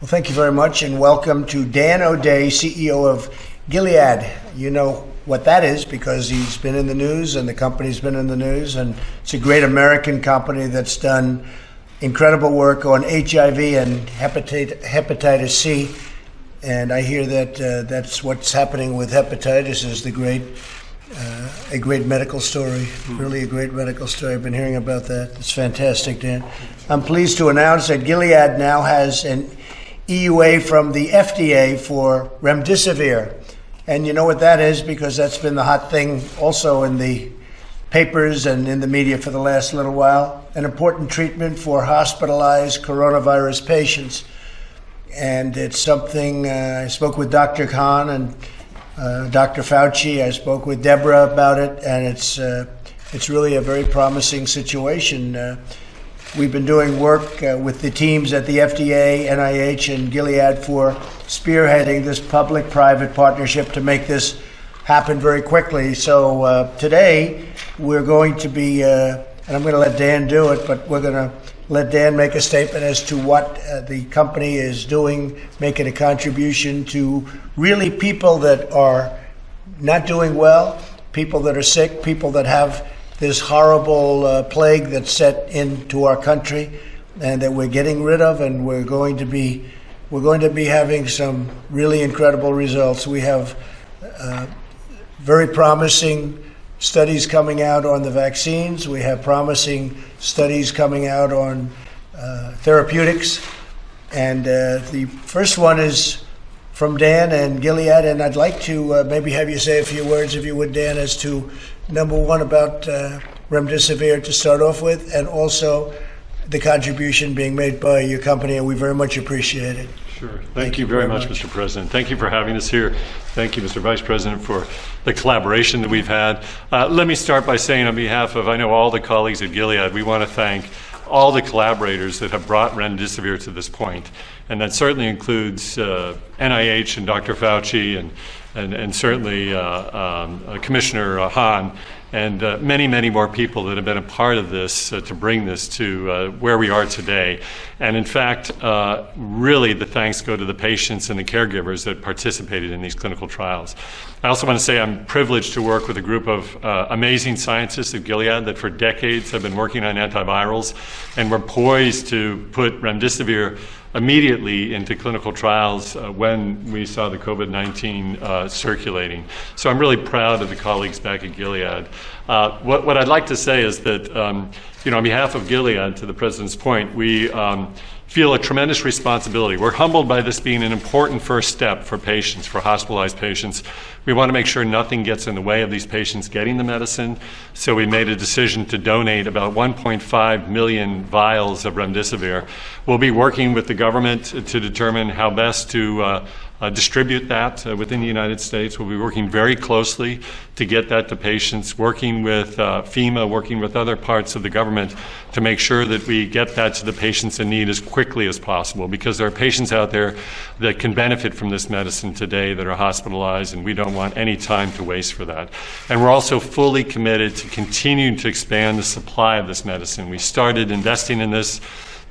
Well, thank you very much, and welcome to Dan O'Day, CEO of Gilead. You know what that is because he's been in the news and the company's been in the news, and it's a great American company that's done incredible work on HIV and hepatitis C. And I hear that that's what's happening with hepatitis is a great medical story, really a great medical story. I've been hearing about that. It's fantastic, Dan. I'm pleased to announce that Gilead now has an EUA from the FDA for remdesivir. And you know what that is because that's been the hot thing also in the papers and in the media for the last little while. An important treatment for hospitalized coronavirus patients. And it's something, I spoke with Dr. Khan and Dr. Fauci. I spoke with Deborah about it, and it's really a very promising situation. We've been doing work with the teams at the FDA, NIH, and Gilead for spearheading this public-private partnership to make this happen very quickly. So today we're going to be, and I'm going to let Dan do it, but we're going to let Dan make a statement as to what the company is doing, making a contribution to really people that are not doing well, people that are sick, people that have this horrible plague that's set into our country and that we're getting rid of, and we're going to be having some really incredible results. We have very promising studies coming out on the vaccines. We have promising studies coming out on therapeutics. And the first one is from Dan and Gilead, and I'd like to maybe have you say a few words, if you would, Dan, as to number one about remdesivir to start off with, and also the contribution being made by your company, and we very much appreciate it. Sure. Thank you very much, Mr. President. Thank you for having us here. Thank you, Mr. Vice President, for the collaboration that we've had. Let me start by saying on behalf of, I know all the colleagues at Gilead, we want to thank all the collaborators that have brought remdesivir to this point. And that certainly includes NIH and Dr. Fauci and certainly Commissioner Hahn and many, many more people that have been a part of this to bring this to where we are today. And in fact, really the thanks go to the patients and the caregivers that participated in these clinical trials. I also want to say I'm privileged to work with a group of amazing scientists at Gilead that for decades have been working on antivirals, and we're poised to put remdesivir immediately into clinical trials when we saw the COVID-19 circulating. So I'm really proud of the colleagues back at Gilead. What I'd like to say is that, on behalf of Gilead, to the President's point, we feel a tremendous responsibility. We're humbled by this being an important first step for patients, for hospitalized patients. We want to make sure nothing gets in the way of these patients getting the medicine, so we made a decision to donate about 1.5 million vials of remdesivir. We'll be working with the government to determine how best to distribute that within the United States. We'll be working very closely to get that to patients, working with FEMA, working with other parts of the government to make sure that we get that to the patients in need as quickly as possible, because there are patients out there that can benefit from this medicine today that are hospitalized, and we don't want any time to waste for that. And we're also fully committed to continuing to expand the supply of this medicine. We started investing in this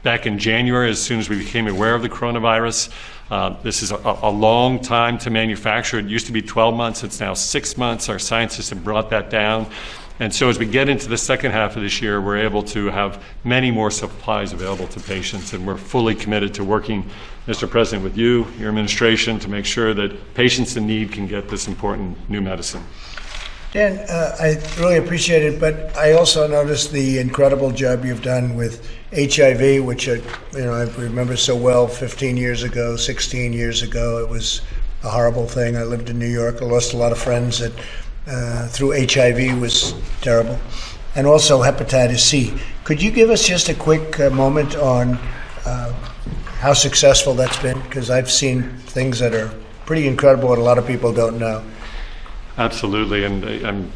back in January as soon as we became aware of the coronavirus. This is a long time to manufacture. It used to be 12 months. It's now 6 months. Our scientists have brought that down. And so as we get into the second half of this year, we're able to have many more supplies available to patients. And we're fully committed to working, Mr. President, with you, your administration, to make sure that patients in need can get this important new medicine. Dan, I really appreciate it, but I also noticed the incredible job you've done with HIV, which I remember so well 15 years ago, 16 years ago. It was a horrible thing. I lived in New York. I lost a lot of friends that through HIV was terrible. And also hepatitis C. Could you give us just a quick moment on how successful that's been? Because I've seen things that are pretty incredible and a lot of people don't know. Absolutely, and I'm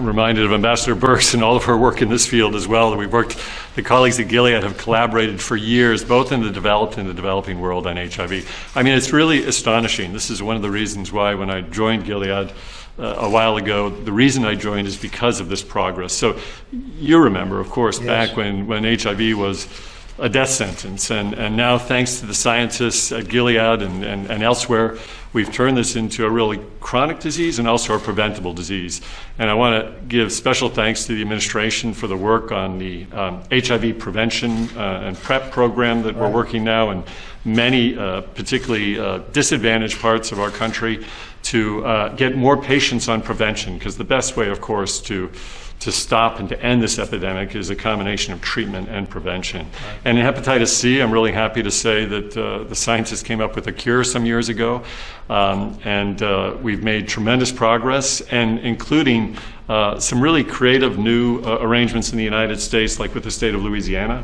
reminded of Ambassador Birx and all of her work in this field as well. The colleagues at Gilead have collaborated for years, both in the developed and the developing world on HIV. I mean, it's really astonishing. This is one of the reasons why when I joined Gilead a while ago, the reason I joined is because of this progress. So you remember, of course, yes, back when HIV was a death sentence. And now, thanks to the scientists at Gilead and elsewhere, we've turned this into a really chronic disease and also a preventable disease. And I want to give special thanks to the administration for the work on the HIV prevention and PrEP program that we're working now in many particularly disadvantaged parts of our country to get more patients on prevention, because the best way, of course, to stop and to end this epidemic is a combination of treatment and prevention. Right. And in hepatitis C, I'm really happy to say that the scientists came up with a cure some years ago, and we've made tremendous progress, and including some really creative new arrangements in the United States, like with the state of Louisiana,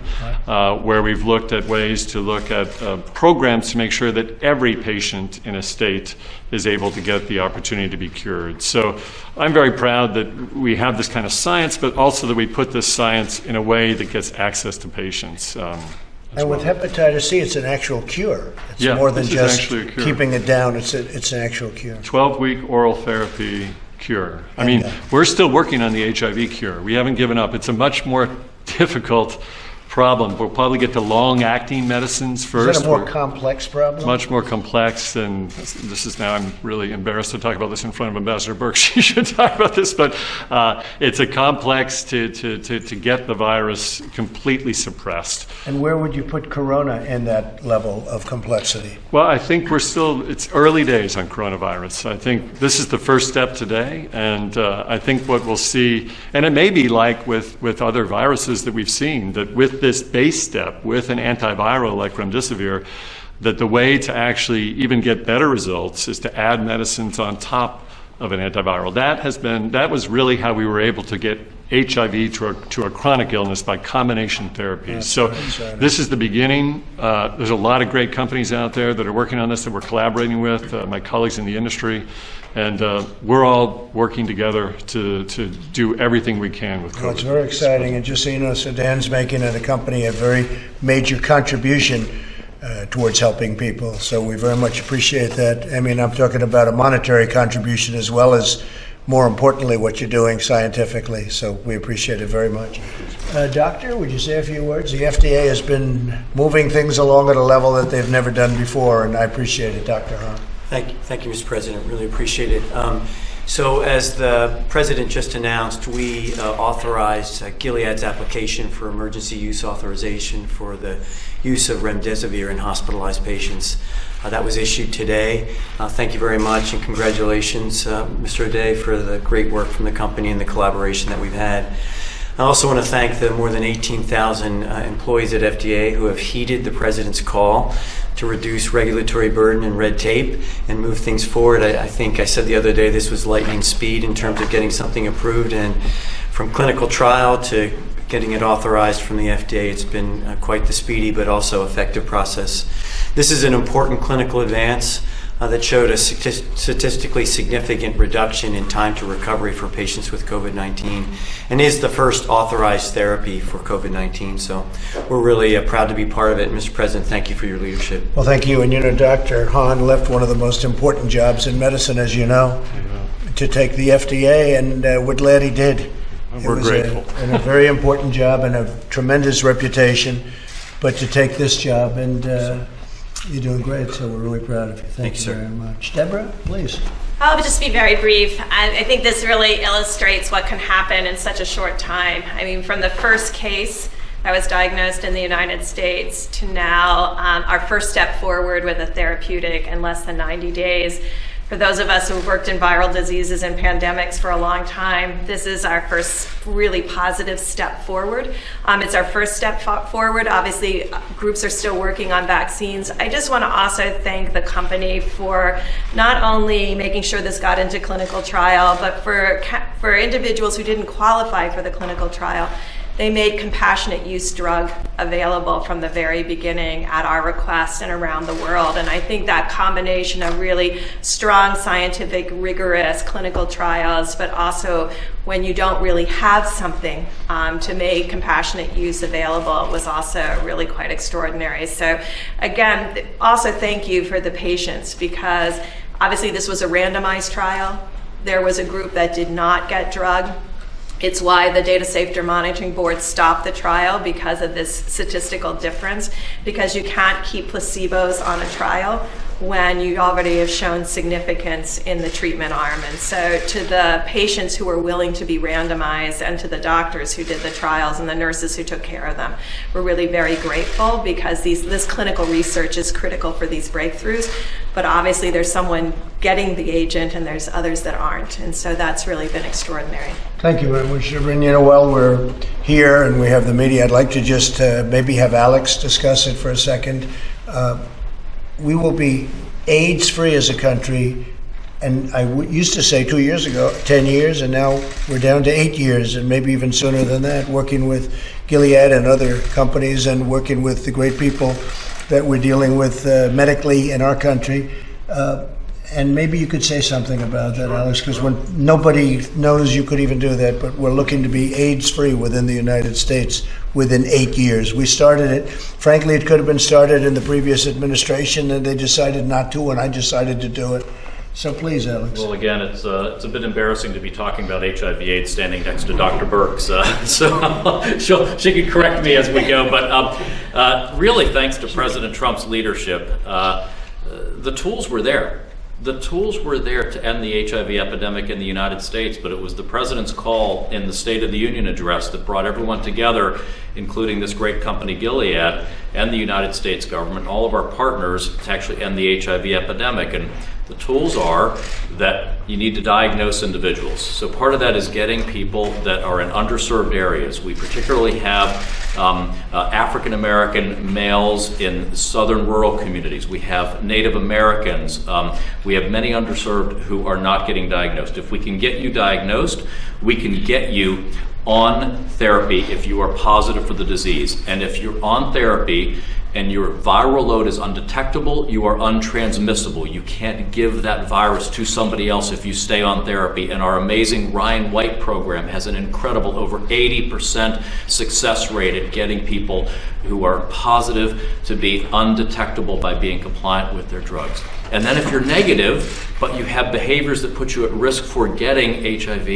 where we've looked at ways to look at programs to make sure that every patient in a state is able to get the opportunity to be cured. So I'm very proud that we have this kind of science, but also that we put this science in a way that gets access to patients. And with hepatitis C, it's an actual cure. It's more than just keeping it down. It's an actual cure. 12-week oral therapy cure. I mean, we're still working on the HIV cure. We haven't given up. It's a much more difficult problem. We'll probably get to long-acting medicines first. Is that a more complex problem? Much more complex, and this is now, I'm really embarrassed to talk about this in front of Ambassador Burke. She should talk about this, but it's a complex to get the virus completely suppressed. And where would you put corona in that level of complexity? Well, I think it's early days on coronavirus. I think this is the first step today, and I think what we'll see, and it may be like with other viruses that we've seen, that with this base step, with an antiviral like remdesivir, that the way to actually even get better results is to add medicines on top of an antiviral. That was really how we were able to get HIV to a chronic illness by combination therapies. So this is the beginning. There's a lot of great companies out there that are working on this that we're collaborating with, my colleagues in the industry, and we're all working together to do everything we can with COVID. Well, it's very exciting, and just so you know, so Dan's making at a company a very major contribution towards helping people. So we very much appreciate that. I mean, I'm talking about a monetary contribution as well as, more importantly, what you're doing scientifically. So we appreciate it very much. Doctor, would you say a few words? The FDA has been moving things along at a level that they've never done before, and I appreciate it, Dr. Hahn. Thank you, Mr. President. Really appreciate it. So as the President just announced, we authorized Gilead's application for emergency use authorization for the use of remdesivir in hospitalized patients. That was issued today. Thank you very much, and congratulations, Mr. O'Day, for the great work from the company and the collaboration that we've had. I also want to thank the more than 18,000 employees at FDA who have heeded the President's call to reduce regulatory burden and red tape and move things forward. I think I said the other day this was lightning speed in terms of getting something approved, and from clinical trial to getting it authorized from the FDA, it's been quite the speedy but also effective process. This is an important clinical advance that showed a statistically significant reduction in time to recovery for patients with COVID-19 and is the first authorized therapy for COVID-19. So we're really proud to be part of it. Mr. President, thank you for your leadership. Well, thank you. And you know, Dr. Hahn left one of the most important jobs in medicine, as you know, to take the FDA, and we're glad he did. We're grateful. And a very important job and a tremendous reputation, but to take this job, and you're doing great, so we're really proud of you. Thank you very much. Deborah, please. I'll just be very brief. I think this really illustrates what can happen in such a short time. I mean, from the first case that was diagnosed in the United States to now, our first step forward with a therapeutic in less than 90 days. For those of us who have worked in viral diseases and pandemics for a long time, this is our first really positive step forward. It's our first step forward. Obviously, groups are still working on vaccines. I just want to also thank the company for not only making sure this got into clinical trial, but for individuals who didn't qualify for the clinical trial. They made compassionate use drug available from the very beginning at our request and around the world. And I think that combination of really strong scientific, rigorous clinical trials, but also when you don't really have something to make compassionate use available was also really quite extraordinary. So again, also thank you for the patients, because obviously this was a randomized trial. There was a group that did not get drug. It's why the Data Safety Monitoring Board stopped the trial, because of this statistical difference, because you can't keep placebos on a trial when you already have shown significance in the treatment arm. And so to the patients who were willing to be randomized, and to the doctors who did the trials and the nurses who took care of them, we're really very grateful, because this clinical research is critical for these breakthroughs. But obviously there's someone getting the agent and there's others that aren't. And so that's really been extraordinary. Thank you very much, Shabrin. You know, while we're here and we have the media, I'd like to just maybe have Alex discuss it for a second. We will be AIDS-free as a country, and I used to say 2 years ago, 10 years, and now we're down to 8 years, and maybe even sooner than that, working with Gilead and other companies and working with the great people that we're dealing with medically in our country. And maybe you could say something about that, Alex, because when nobody knows you could even do that, but we're looking to be AIDS-free within the United States within 8 years. We started it. Frankly, it could have been started in the previous administration, and they decided not to, and I decided to do it. So please, Alex. Well, again, it's a bit embarrassing to be talking about HIV/AIDS standing next to Dr. Birx, so she can correct me as we go. But really, thanks to President Trump's leadership, the tools were there. The tools were there to end the HIV epidemic in the United States, but it was the president's call in the State of the Union address that brought everyone together, including this great company Gilead and the United States government, all of our partners, to actually end the HIV epidemic. And the tools are that you need to diagnose individuals. So part of that is getting people that are in underserved areas. We particularly have African American males in southern rural communities. We have Native Americans. We have many underserved who are not getting diagnosed. If we can get you diagnosed, we can get you on therapy if you are positive for the disease. And if you're on therapy and your viral load is undetectable, you are untransmissible. You can't give that virus to somebody else if you stay on therapy. And our amazing Ryan White program has an incredible over 80% success rate at getting people who are positive to be undetectable by being compliant with their drugs. And then if you're negative, but you have behaviors that put you at risk for getting HIV,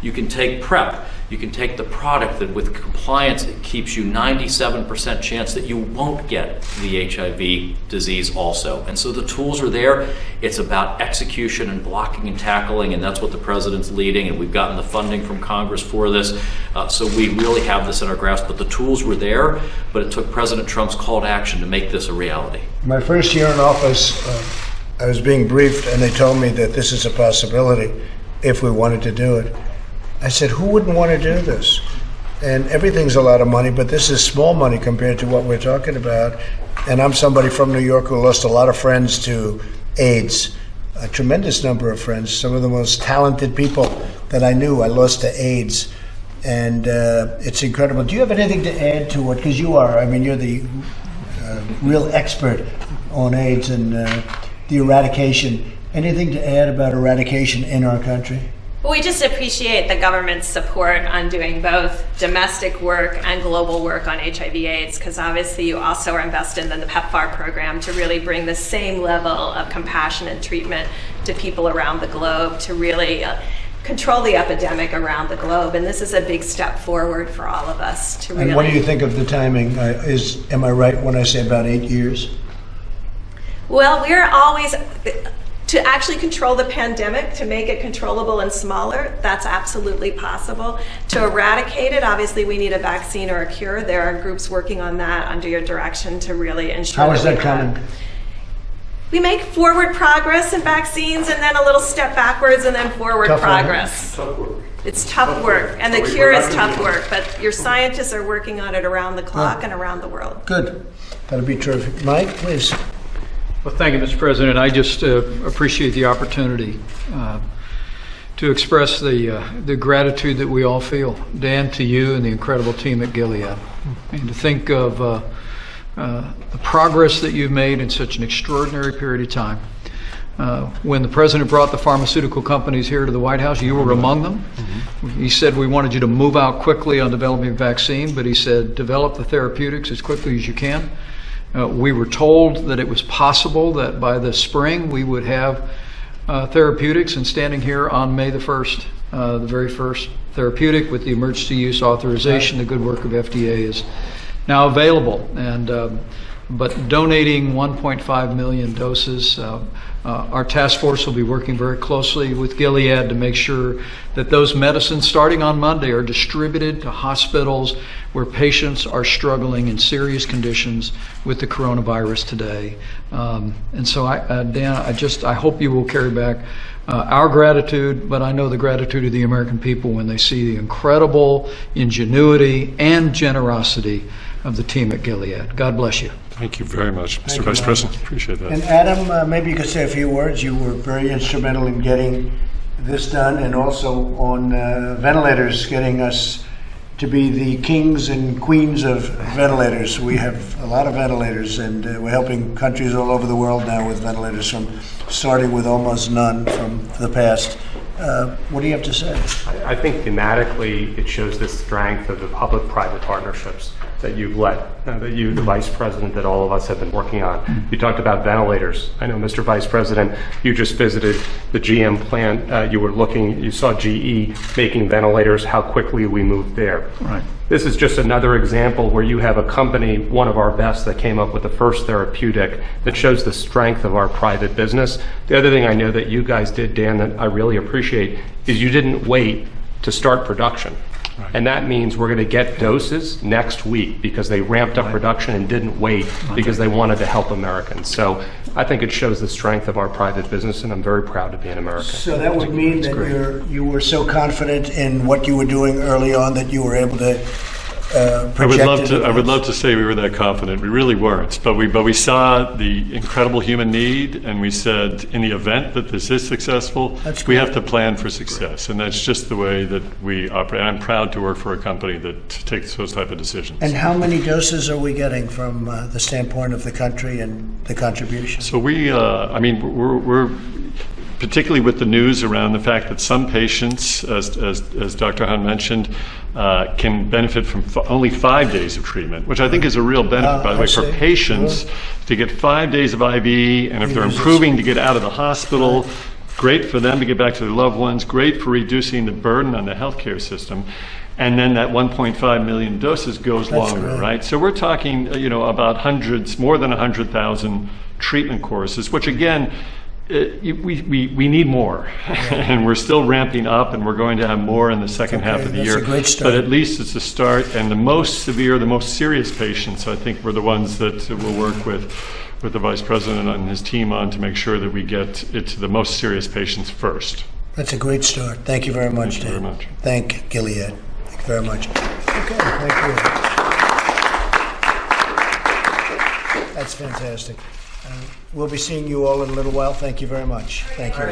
you can take PrEP. You can take the product that with compliance, it keeps you 97% chance that you won't get the HIV disease also. And so the tools are there. It's about execution and blocking and tackling, and that's what the president's leading, and we've gotten the funding from Congress for this. So we really have this in our grasp, but the tools were there, but it took President Trump's call to action to make this a reality. My first year in office, I was being briefed, and they told me that this is a possibility if we wanted to do it. I said, who wouldn't want to do this? And everything's a lot of money, but this is small money compared to what we're talking about. And I'm somebody from New York who lost a lot of friends to AIDS, a tremendous number of friends, some of the most talented people that I knew I lost to AIDS. And it's incredible. Do you have anything to add to what, because you are, I mean, you're the real expert on AIDS and the eradication. Anything to add about eradication in our country? Well, we just appreciate the government's support on doing both domestic work and global work on HIV/AIDS, because obviously you also are invested in the PEPFAR program to really bring the same level of compassion and treatment to people around the globe to really control the epidemic around the globe. And this is a big step forward for all of us to really... And what do you think of the timing? Am I right when I say about 8 years? Well, we're always... To actually control the pandemic, to make it controllable and smaller, that's absolutely possible. To eradicate it, obviously we need a vaccine or a cure. There are groups working on that under your direction to really ensure. How is that coming? We make forward progress in vaccines and then a little step backwards and then forward progress. Tough work. It's tough work, and the cure is tough work, but your scientists are working on it around the clock and around the world. Good. That'll be terrific. Mike, please. Well, thank you, Mr. President. I just appreciate the opportunity to express the gratitude that we all feel, Dan, to you and the incredible team at Gilead, and to think of the progress that you've made in such an extraordinary period of time. When the president brought the pharmaceutical companies here to the White House, you were among them. He said we wanted you to move out quickly on developing a vaccine, but he said develop the therapeutics as quickly as you can. We were told that it was possible that by the spring we would have therapeutics, and standing here on May the 1st, the very first therapeutic with the emergency use authorization. The good work of FDA is now available, and but donating 1.5 million doses. Our task force will be working very closely with Gilead to make sure that those medicines, starting on Monday, are distributed to hospitals where patients are struggling in serious conditions with the coronavirus today. And so, Dan, I hope you will carry back our gratitude, but I know the gratitude of the American people when they see the incredible ingenuity and generosity of the team at Gilead. God bless you. Thank you very much, Mr. Vice President. Appreciate that. And Adam, maybe you could say a few words. You were very instrumental in getting this done, and also on ventilators, getting us to be the kings and queens of ventilators. We have a lot of ventilators, and we're helping countries all over the world now with ventilators, from starting with almost none from the past. What do you have to say? I think thematically it shows the strength of the public-private partnerships that you've led, that you, the Vice President, that all of us have been working on. You talked about ventilators. I know, Mr. Vice President, you just visited the GM plant. You saw GE making ventilators, how quickly we moved there. Right. This is just another example where you have a company, one of our best, that came up with the first therapeutic that shows the strength of our private business. The other thing I know that you guys did, Dan, that I really appreciate, is you didn't wait to start production. Right. And that means we're going to get doses next week because they ramped up production and didn't wait because they wanted to help Americans. So I think it shows the strength of our private business, and I'm very proud to be an American. So that would mean that you were so confident in what you were doing early on that you were able to project I would love to say we were that confident. We really weren't, but we saw the incredible human need, and we said, in the event that this is successful, we have to plan for success, and that's just the way that we operate. I'm proud to work for a company that takes those type of decisions. And how many doses are we getting from the standpoint of the country and the contribution? So we're particularly with the news around the fact that some patients, as Dr. Hahn mentioned, can benefit from only 5 days of treatment, which I think is a real benefit, by the way, for patients to get 5 days of IV, and if they're improving, to get out of the hospital. Great for them to get back to their loved ones, great for reducing the burden on the healthcare system. And then that 1.5 million doses goes longer, right? So we're talking, about hundreds, more than 100,000 treatment courses, which again, we need more, and we're still ramping up, and we're going to have more in the second half of the year. A great start. But at least it's a start, and the most severe, the most serious patients, I think, were the ones that we'll work with the Vice President and his team on to make sure that we get it to the most serious patients first. That's a great start. Thank you very much, Dan. Thank you very much. Thank Gilead. Thank you very much. Okay, thank you. That's fantastic. We'll be seeing you all in a little while. Thank you very much. Thank you.